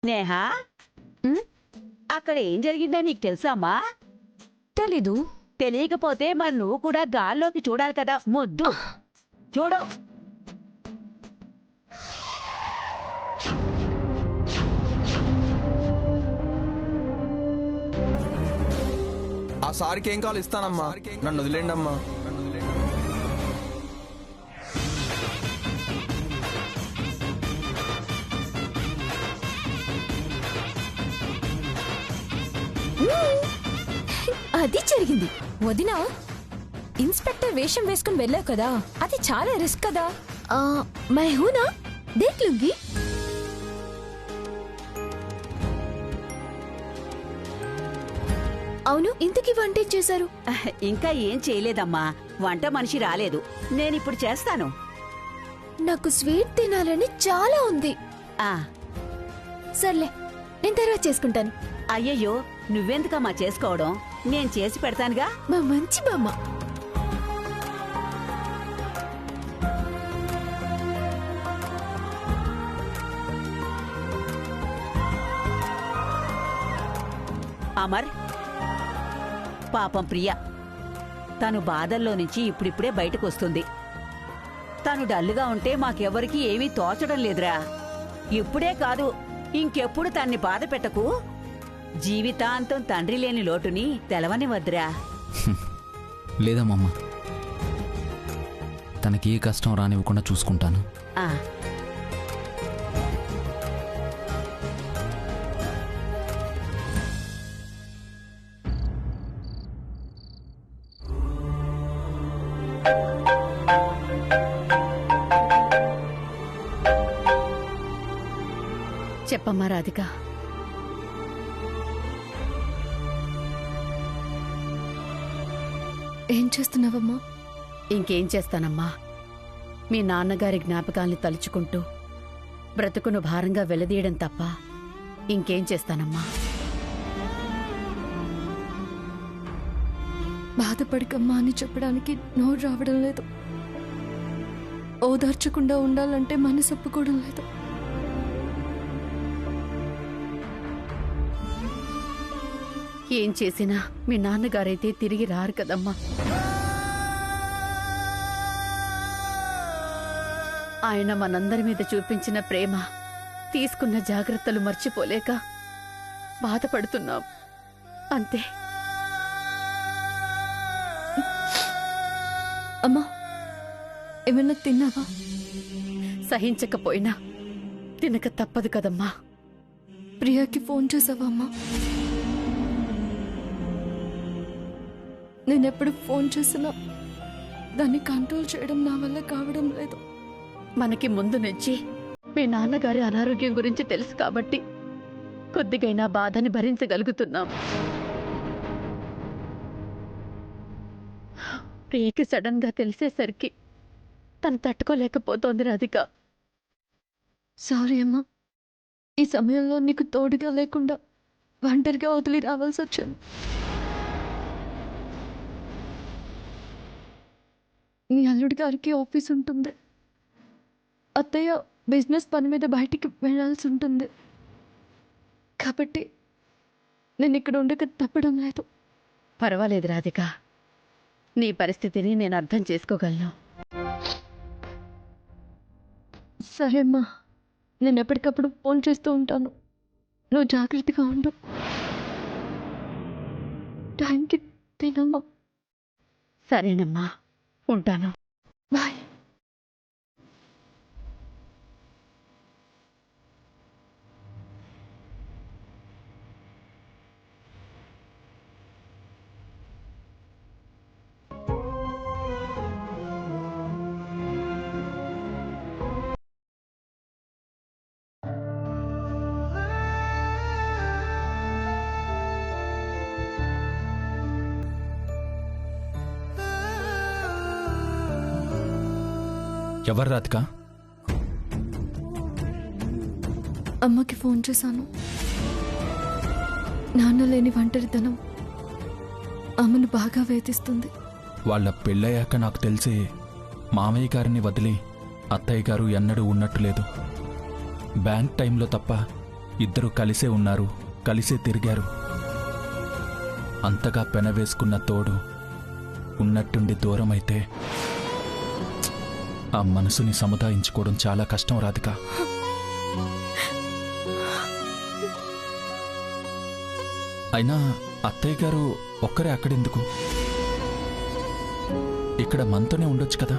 నేహా, ఉమ్, అక్కడ ఏం జరిగిందో నీకు తెలుసామ్మా? తెలీదు. తెలియకపోతే మరి నువ్వు కూడా గాల్లోకి చూడాలి కదా. ముద్దు చూడు. ఆ సారికి ఏం కావాలి ఇస్తానమ్మా, నన్ను వదిలేండి అమ్మా. అది జరిగింది. వదినా, ఇన్స్పెక్టర్ వేషం వేసుకుని వెళ్ళావు కదా, అది చాలా రిస్క్ కదా. మై హూనా దేఖ్ లూంగి. అవును, ఇంతకీ వంట ఏం చేశారు? ఇంకా ఏం చేయలేదమ్మా, వంట మనిషి రాలేదు. నేనిప్పుడు చేస్తాను. నాకు స్వీట్ తినాలని చాలా ఉంది. ఆ సర్లే, నేను తర్వాత చేసుకుంటాను. అయ్యయ్యో, నువ్వెందుకమ్మా చేసుకోవడం? నేను చేసి పెడతానుగా. మా మంచి బామ్మ. అమర్, పాపం ప్రియ, తను బాధల్లో నుంచి ఇప్పుడిప్పుడే బయటకు వస్తుంది. తను డల్లుగా ఉంటే మాకెవరికీ ఏమీ తోచడం లేదురా. ఇప్పుడే కాదు, ఇంకెప్పుడు తన్ని బాధ పెట్టకు. జీవితాంతం తండ్రి లేని లోటుని తెలవనివద్దురా. లేదమ్మమ్మ, తనకి ఏ కష్టం రానివ్వకుండా చూసుకుంటాను. ఆ చెప్పమ్మా రాధిక. ఏం చేస్తున్నావమ్మా? ఇంకేం చేస్తానమ్మా, మీ నాన్నగారి జ్ఞాపకాల్ని తలుచుకుంటూ బ్రతుకును భారంగా వెలదీయడం తప్ప ఇంకేం చేస్తానమ్మా. బాధపడకమ్మా అని చెప్పడానికి నోరు రావడం లేదు. ఓదార్చకుండా ఉండాలంటే మనసు ఒప్పుకోవడం లేదు. ఏం చేసినా మీ నాన్నగారైతే తిరిగి రారు కదమ్మా. ఆయన మనందరి మీద చూపించిన ప్రేమ, తీసుకున్న జాగ్రత్తలు మర్చిపోలేక బాధపడుతున్నాం అంతే. అమ్మా, ఏమన్నా తిన్నావా? సహించకపోయినా తినక తప్పదు కదమ్మా. ప్రియాకి ఫోన్ చేసావా అమ్మా? నేనెప్పుడు ఫోన్ చేసినా దాన్ని కంట్రోల్ చేయడం నా వల్ల కావడం లేదు. మనకి ముందు నుంచి మీ నాన్నగారి అనారోగ్యం గురించి తెలుసు కాబట్టి కొద్దిగైనా బాధని భరించగలుగుతున్నాం. ప్రియకి సడన్ గా తెలిసేసరికి తను తట్టుకోలేకపోతోంది రాధిక. సారీ అమ్మా, ఈ సమయంలో నీకు తోడుగా లేకుండా ఒంటరిగా వదిలి రావాల్సి వచ్చాను. మీ అల్లుడి గారికి ఆఫీస్ ఉంటుంది, అత్తయ్య బిజినెస్ పని మీద బయటికి వెళ్ళాల్సి ఉంటుంది. కాబట్టి నేను ఇక్కడ ఉండక తప్పడం లేదు. పర్వాలేదు రాధిక, నీ పరిస్థితిని నేను అర్థం చేసుకోగలను. సరే అమ్మా, నేను ఎప్పటికప్పుడు ఫోన్ చేస్తూ ఉంటాను. నువ్వు జాగ్రత్తగా ఉండు. టైంకి తినమ్మా. సరేనమ్మా, ఉంటాను. బాయ్. ఎవరు రాధిక? అమ్మకి ఫోన్ చేశాను. నాన్న లేని ఒంటరితనం అమ్మను బాగా వేధిస్తుంది. వాళ్ళ పెళ్ళయ్యాక నాకు తెలిసి మామయ్య గారిని వదిలి అత్తయ్య గారు ఎన్నడూ ఉన్నట్టు లేదు. బ్యాంక్ టైంలో తప్ప ఇద్దరు కలిసే ఉన్నారు, కలిసే తిరిగారు. అంతగా పెనవేసుకున్న తోడు ఉన్నట్టుండి దూరమైతే ఆ మనసుని సముదాయించుకోవడం చాలా కష్టం రాధిక. అయినా అత్తయ్య గారు ఒక్కరే అక్కడెందుకు? ఇక్కడ మనతోనే ఉండొచ్చు కదా.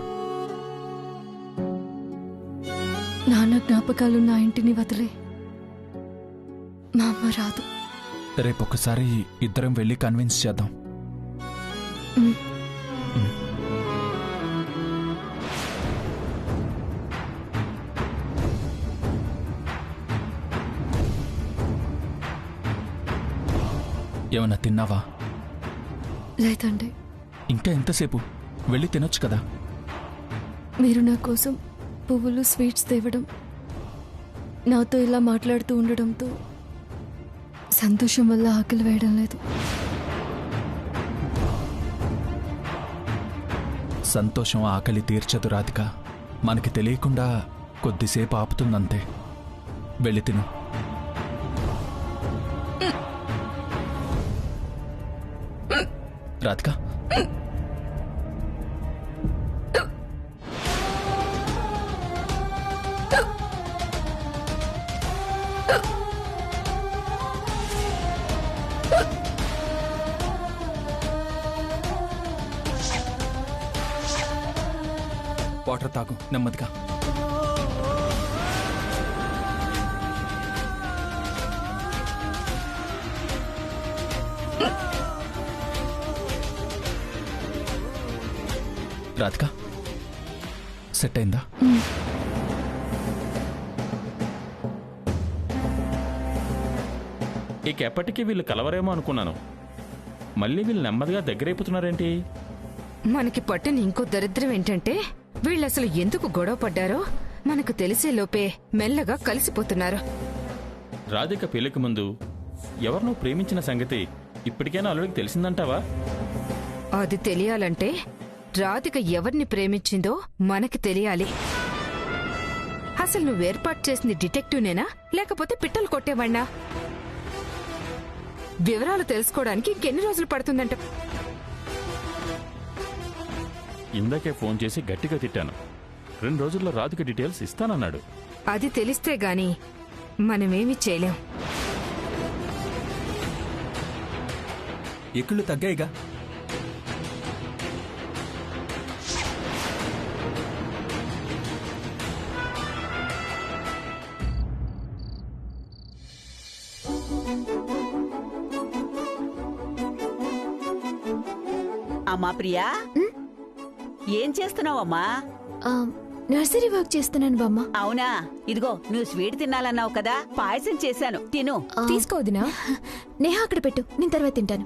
నాన్న జ్ఞాపకాలున్న ఆ ఇంటిని వదిలే మా అమ్మ రాదు. రేపొకసారి ఇద్దరం వెళ్ళి కన్విన్స్ చేద్దాం. ఉమ్. ఏమన్నా తిన్నావా? లేదండి. ఇంకా ఎంతసేపు? వెళ్ళి తినొచ్చు కదా. మీరు నా కోసం పువ్వులు, స్వీట్స్ తేవడం, నాతో ఇలా మాట్లాడుతూ ఉండడంతో సంతోషం వల్ల ఆకలి వేయడం లేదు. సంతోషం ఆకలి తీర్చదు రాధిక. మనకి తెలియకుండా కొద్దిసేపు ఆపుతుందంతే. వెళ్ళి తిను. రాధిక, వాటర్ తాగు నెమ్మదిగా. రాధిక, సెట్ అయిందా? ఇక ఎప్పటికీ వీళ్ళు కలవరేమో అనుకున్నాను. మళ్ళీ వీళ్ళు నెమ్మదిగా దగ్గరైపోతున్నారేంటి? మనకి పట్టిన ఇంకో దరిద్రం ఏంటంటే వీళ్ళసలు ఎందుకు గొడవ పడ్డారో మనకు తెలిసే లోపే మెల్లగా కలిసిపోతున్నారు. రాధిక పెళ్లికి ముందు ఎవరినో ప్రేమించిన సంగతి ఇప్పటికైనా అల్లుడికి తెలిసిందంటావా? అది తెలియాలంటే రాధిక ఎవరిని ప్రేమించిందో మనకి తెలియాలి. అసలు నువ్వు ఏర్పాటు చేసింది డిటెక్టివ్నేనా లేకపోతే పిట్టలు కొట్టేవాణ్ణా? వివరాలు తెలుసుకోవడానికి ఇంకెన్ని రోజులు పడుతుందంట? ఇందాకే ఫోన్ చేసి గట్టిగా తిట్టాను. 2 రోజుల్లో రాధిక డీటెయిల్స్ ఇస్తానన్నాడు. అది తెలిస్తే గాని మనమేమీ చేయలేం. ఎక్కుళ్ళు తగ్గాయిగా. అమ్మా ప్రియా, ఏం చేస్తున్నావమ్మా? నర్సరీ వర్క్ చేస్తున్నాను బామ్మ. అవునా? ఇదిగో నువ్వు స్వీట్ తినాలన్నావు కదా, పాయసం చేశాను, తిను. తీసుకోవద్దునా? నేహా అక్కడ పెట్టు, నేను తర్వాత తింటాను.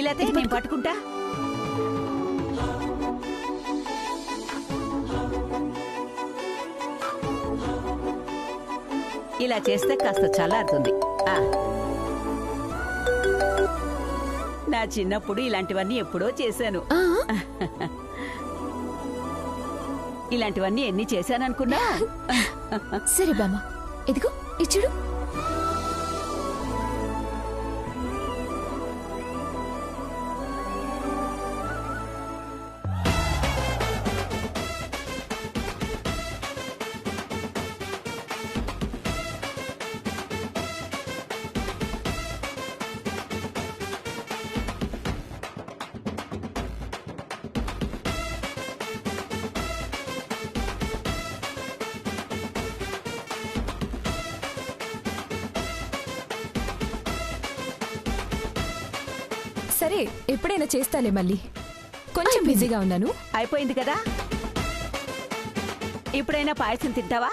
ఇలా నేను పట్టుకుంటా. ఇలా చేస్తే కాస్త చల్లారుతుంది. నా చిన్నప్పుడు ఇలాంటివన్నీ ఎప్పుడో చేశాను. ఇలాంటివన్నీ ఎన్ని చేశాననుకున్నా? సరే బామ్మ, ఇదిగో ఇచ్చుడు. సరే, ఎప్పుడైనా చేస్తాలే. మళ్ళీ కొంచెం బిజీగా ఉన్నాను. అయిపోయింది కదా. ఇప్పుడైనా పాయసం తింటావా?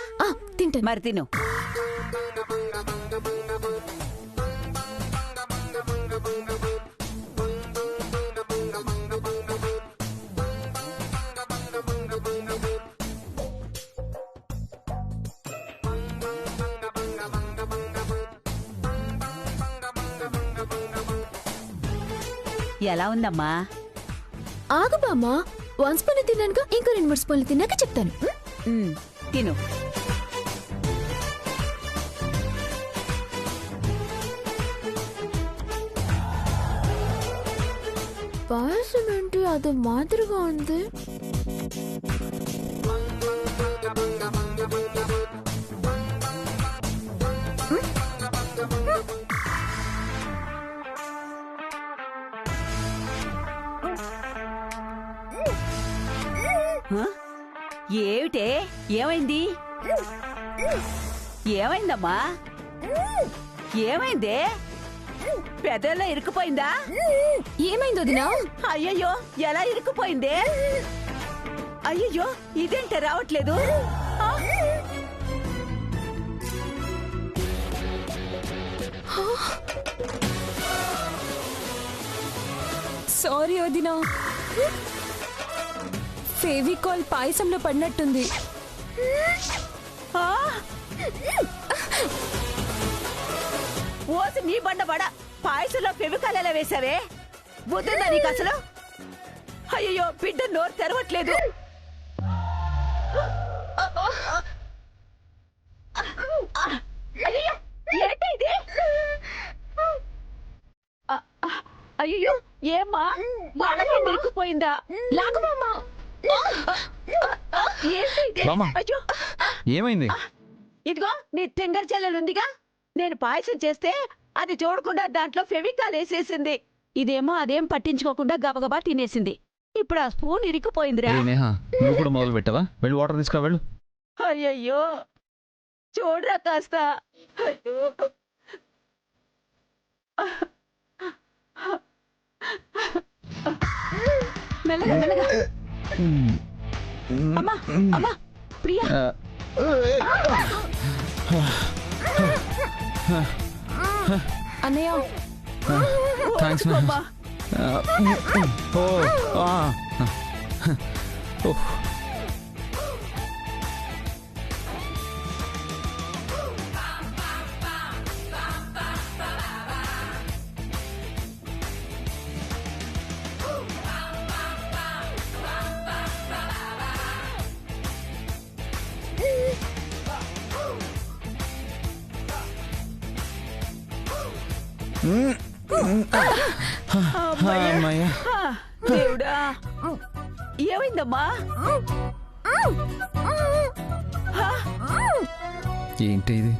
తింటాను. మరి తిను. ఎలా ఉందమ్మా? ఆగు బామ్మ, 1 స్పూన్ తిన్నానుకో, ఇంకో 2-3 స్పూన్లు తిన్నాక చెప్తాను. తిను. పాయసం ఏంటి అది మాదిరిగా ఉంది? ఏమిటే, ఏమైంది? ఏమైందమ్మా? ఏమైందే? పెదల్లో ఇరుక్కుపోయిందా? ఏమైంది వదినా? అయ్యయ్యో, ఎలా ఇరుక్కుపోయిందే? అయ్యయ్యో, ఇదేంటే రావట్లేదు? ఆ? సారీ వదినా, ఫెవికాల్ పాయసంలో పడినట్టుంది. ఆ? ఓసి నీ బండబడ, పాయసంలో ఫెవికాల్ ఎలా వేసావే? బుద్ధిందా నీకు అసలు? అయ్యయ్యో, బిడ్డ నోరు తెరవట్లేదు. అయ్యయ్యో, ఏంటి ఇది? అయ్యో, ఏమ్మా మనకి నిరుక్కుపోయిందా? లాగమమ్మా. ఏంటి ఇది? బామ్మ. అయ్యో, ఏమైంది? ఇదిగో నీ తెంగర్ చెల్లెలుందిగా, నేను పాయసం చేస్తే అది చూడకుండా దాంట్లో ఫెవికాల్ వేసేసింది. ఇదేమో అదేం పట్టించుకోకుండా గబగబా తినేసింది. ఇప్పుడు ఆ స్పూన్ ఇరిక్కుపోయిందిరా. ఏ నేహా, నువ్వు కూడా మొదలు పెట్టావా? వెళ్ళి వాటర్ తీసుకురా వెళ్ళు. అయ్యయ్యో, చూడరా కాస్త. అయ్యో. మెల్లగా మెల్లగా. అమ్మా అమ్మా ప్రియా. అన్నయ్య థ్యాంక్స్. అమ్మా, అమ్మయ్యా. దేవుడా, ఏమైందమ్మా? ఏంటి ఇది?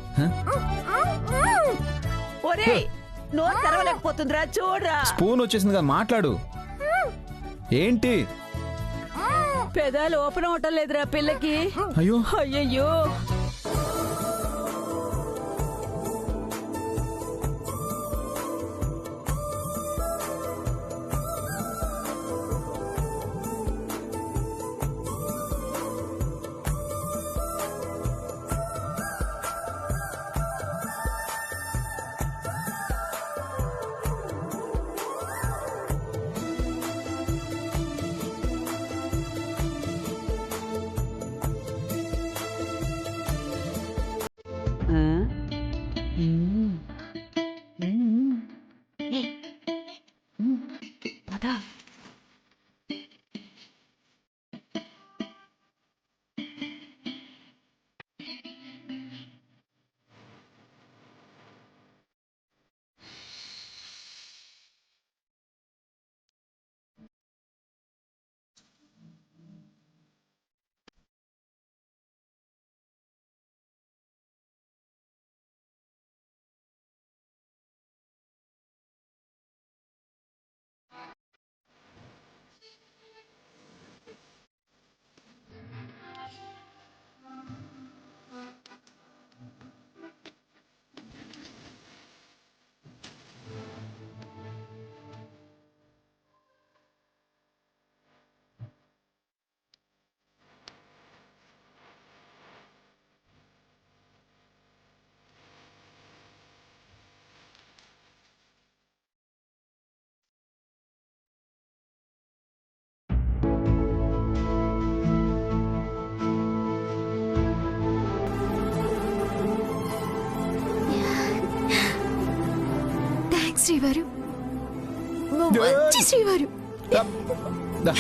ఒరే, నోరు తెరవలేకపోతుందిరా, చూడరా. స్పూన్ వచ్చేసింది కదా, మాట్లాడు. ఏంటి? పెదాలు ఓపెన్ అవటం లేదురా పిల్లకి. అయ్యో అయ్యయ్యో. శ్రీవారు, మంచి శ్రీవారు. దా.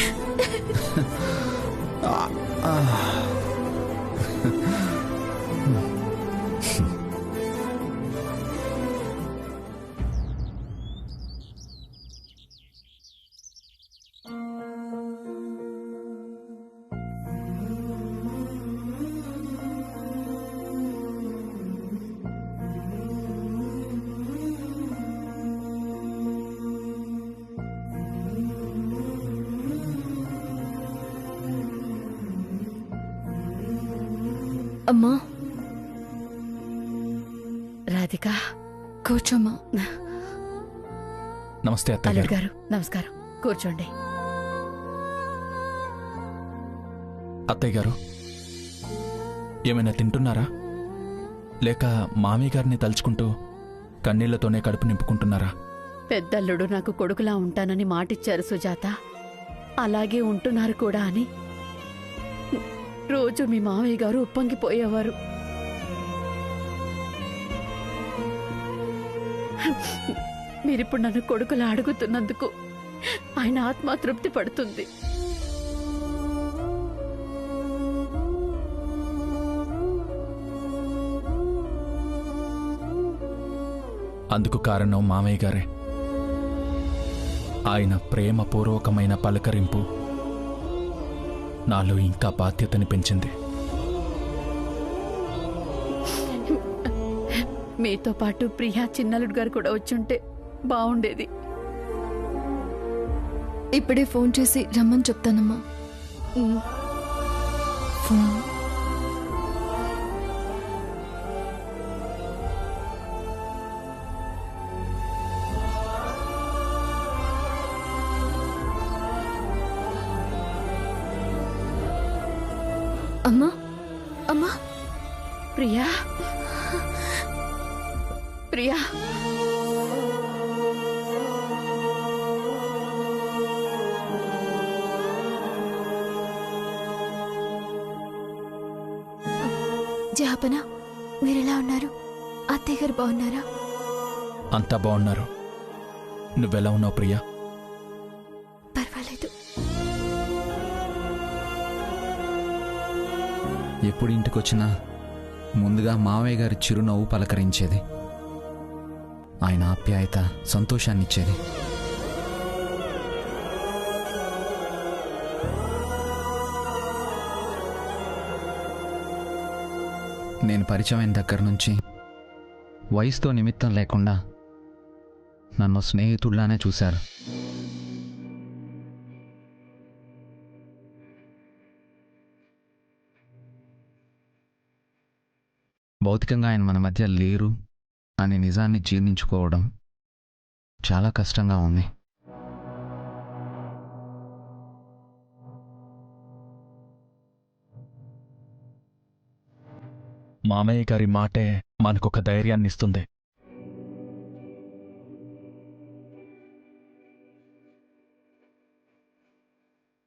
అమ్మా రాధిక, కూర్చోమ్మా. నమస్తే అత్తయ్య అల్లుడు గారు. గారు నమస్కారం, కూర్చోండి. అత్తయ్య గారు, ఏమైనా తింటున్నారా? లేక మామయ్య గారిని తలుచుకుంటూ కన్నీళ్లతోనే కడుపు నింపుకుంటున్నారా? పెద్దల్లుడు నాకు కొడుకులా ఉంటానని మాటిచ్చారు సుజాత. అలాగే ఉంటున్నారు కూడా అని రోజు మీ మామయ్య గారు ఉప్పొంగిపోయేవారు. మీరిప్పుడు నన్ను కొడుకులా అడుగుతున్నందుకు ఆయన ఆత్మతృప్తి పడుతుంది. అందుకు కారణం మామయ్య గారే. ఆయన ప్రేమపూర్వకమైన పలకరింపు నాలో ఇంకా బాధ్యతని పెంచింది. మీతో పాటు ప్రియా చిన్నల్లుడు గారు కూడా వచ్చుంటే బాగుండేది. ఇప్పుడే ఫోన్ చేసి రమ్మని చెప్తానమ్మా. ఫోన్. అమ్మా, అమ్మా, ప్రియా, ప్రియా, జాపన, మీరెలా ఉన్నారు? అత్తయ్య గారు బాగున్నారా? అంతా బాగున్నారు. నువ్వెలా ఉన్నావు ప్రియా? పర్వాలేదు. ఎప్పుడు ఇంటికొచ్చినా ముందుగా మావయ్య గారి చిరునవ్వు పలకరించేది. ఆయన ఆప్యాయత సంతోషాన్నిచ్చేది. నేను పరిచయమైన దగ్గర నుంచి వయసుతో నిమిత్తం లేకుండా నన్ను స్నేహితుడిలానే చూశారు. భౌతికంగా ఆయన మన మధ్య లేరు అనే నిజాన్ని జీర్ణించుకోవడం చాలా కష్టంగా ఉంది. మామయ్య గారి మాటే మనకొక ధైర్యాన్ని ఇస్తుంది.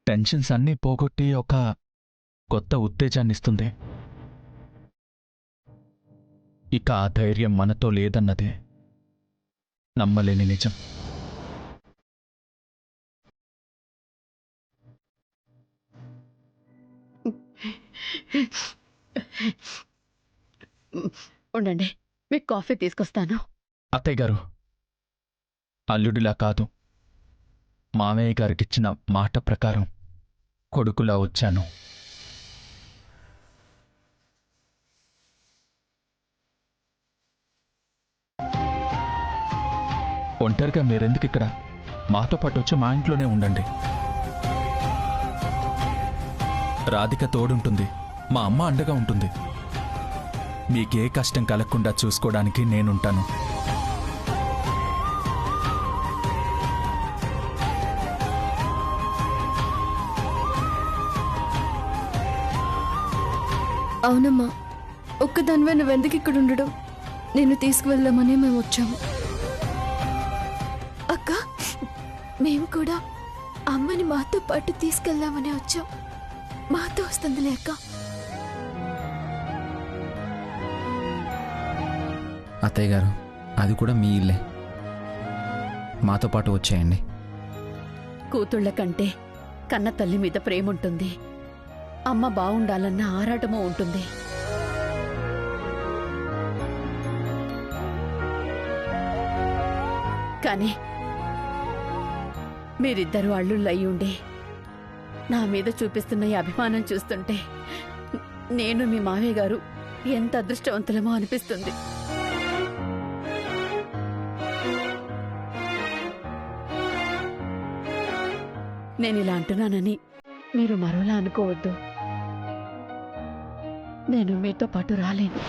టెన్షన్స్ అన్నీ పోగొట్టి ఒక కొత్త ఉత్తేజాన్ని ఇస్తుంది. ఇక ఆ ధైర్యం మనతో లేదన్నదే నమ్మలేని నిజం. ఉండండి, మీకు కాఫీ తీసుకొస్తాను. అత్తయ్య గారు, అల్లుడిలా కాదు, మామయ్య గారికిచ్చిన మాట ప్రకారం కొడుకులా వచ్చాను. ఒంటరిగా మీరెందుకు ఇక్కడ? మాతో పాటు వచ్చి మా ఇంట్లోనే ఉండండి. రాధిక తోడుంటుంది, మా అమ్మ అండగా ఉంటుంది. మీకే కష్టం కలగకుండా చూసుకోవడానికి నేనుంటాను. అవునమ్మా, ఒక్కదానివే నువ్వెందుకు ఇక్కడ ఉండడం? నేను తీసుకువెళ్దామని మేము వచ్చాము. అక్క, మేము కూడా అమ్మని మాతో పాటు తీసుకెళ్దామని వచ్చాం. మాతో వస్తుందిలే అక్క. అత్తయ్య గారు, అది కూడా మీ ఇల్లే. మాతో పాటు వచ్చేయండి. కూతుళ్ల కంటే కన్న తల్లి మీద ప్రేమ ఉంటుంది, అమ్మ బావుండాలన్న ఆరాటమూ ఉంటుంది. కానీ మీరిద్దరూ అల్లుళ్ళయ్యుండి నా మీద చూపిస్తున్న ఈ అభిమానం చూస్తుంటే నేను మీ మావయ్య గారు ఎంత అదృష్టవంతులమో అనిపిస్తుంది. నేను ఇలా అంటున్నానని మీరు మరోలా అనుకోవద్దు. నేను మీతో పాటు రాలేను.